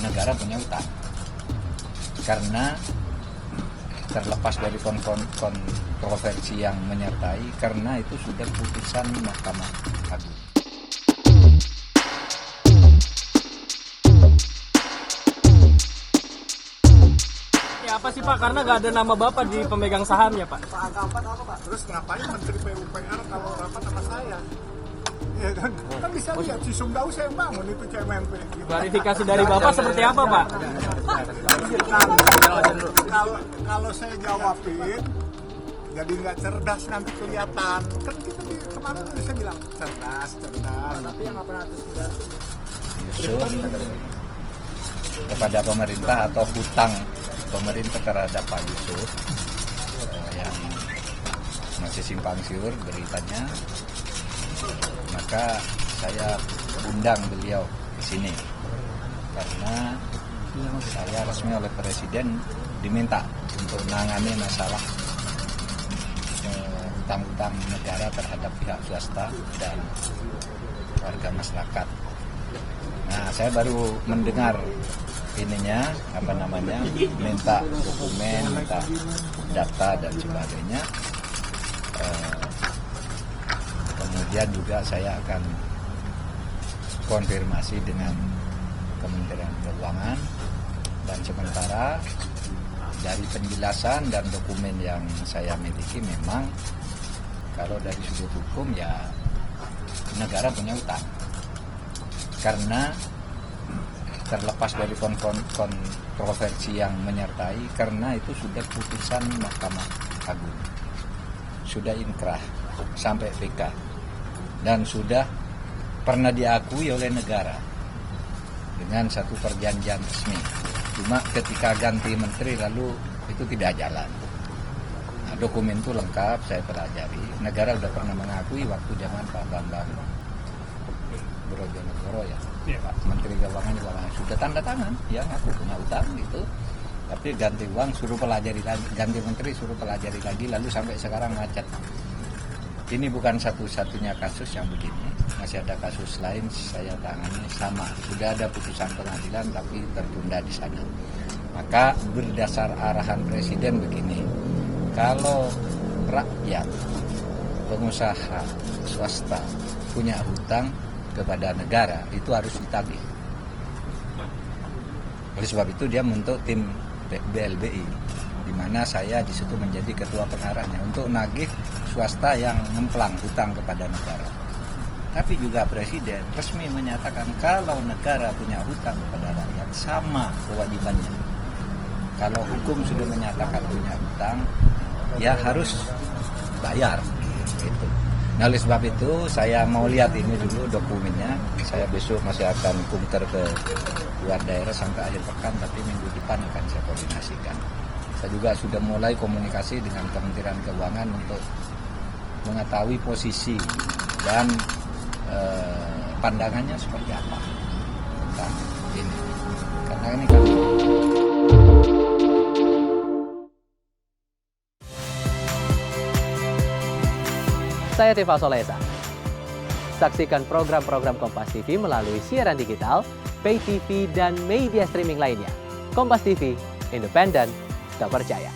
negara punya utang. Karena terlepas dari kontroversi yang menyertai, karena itu sudah putusan Mahkamah Agung. Ya apa sih Pak? Karena nggak ada nama Bapak di pemegang sahamnya Pak. Pak angka 4 apa Pak? Terus ngapain Menteri PUPR kalau rapat sama saya? Ya kan? Kan bisa lihat si Sumdau saya yang bangun itu CMMP. Klarifikasi dari Bapak seperti apa Pak? Kalau saya jawabin, jadi nggak cerdas nanti kelihatan. Kan kita kemarin udah saya bilang cerdas. Tapi yang nggak pernah cerdas. Yusuf kepada pemerintah atau hutang pemerintah terhadap Pak Yusuf yang masih simpang siur beritanya, maka saya undang beliau ke sini karena saya resmi oleh Presiden diminta untuk menangani masalah hutang-hutang negara terhadap pihak swasta dan warga masyarakat. Nah, saya baru mendengar minta dokumen, minta data dan sebagainya. Kemudian juga saya akan konfirmasi dengan Kementerian Keuangan, dan sementara dari penjelasan dan dokumen yang saya miliki memang kalau dari sudut hukum ya negara punya utang. Karena terlepas dari kontroversi yang menyertai, karena itu sudah putusan Mahkamah Agung, sudah inkrah sampai PK, dan sudah pernah diakui oleh negara dengan satu perjanjian resmi. Cuma ketika ganti menteri lalu itu tidak jalan. Nah, dokumen itu lengkap, saya pelajari. Negara sudah pernah mengakui waktu zaman Pak Bambang Brojonegoro ya, Pak Menteri Keuangan juga sudah tanda tangan, ya ngaku punya utang gitu. Tapi ganti uang suruh pelajari lagi, ganti menteri suruh pelajari lagi, lalu sampai sekarang macet. Ini bukan satu-satunya kasus yang begini, masih ada kasus lain saya tangani sama. Sudah ada putusan pengadilan tapi tertunda di sana. Maka berdasar arahan Presiden begini, kalau rakyat, pengusaha, swasta punya hutang kepada negara itu harus ditagih. Oleh sebab itu dia membentuk tim BLBI, di mana saya di situ menjadi ketua pengarahnya untuk nagih swasta yang ngemplang hutang kepada negara. Tapi juga Presiden resmi menyatakan kalau negara punya hutang kepada rakyat sama kewajibannya. Kalau hukum sudah menyatakan punya hutang, ya harus bayar. Gitu. Nah, oleh sebab itu saya mau lihat ini dulu dokumennya. Saya besok masih akan kunter ke luar daerah sampai akhir pekan, tapi minggu depan akan saya koordinasikan. Saya juga sudah mulai komunikasi dengan Kementerian Keuangan untuk mengetahui posisi dan pandangannya seperti apa tentang ini. Karena ini kan Saya Tifa Solesa. Saksikan program-program Kompas TV melalui siaran digital, pay TV, dan media streaming lainnya. Kompas TV, independen, terpercaya.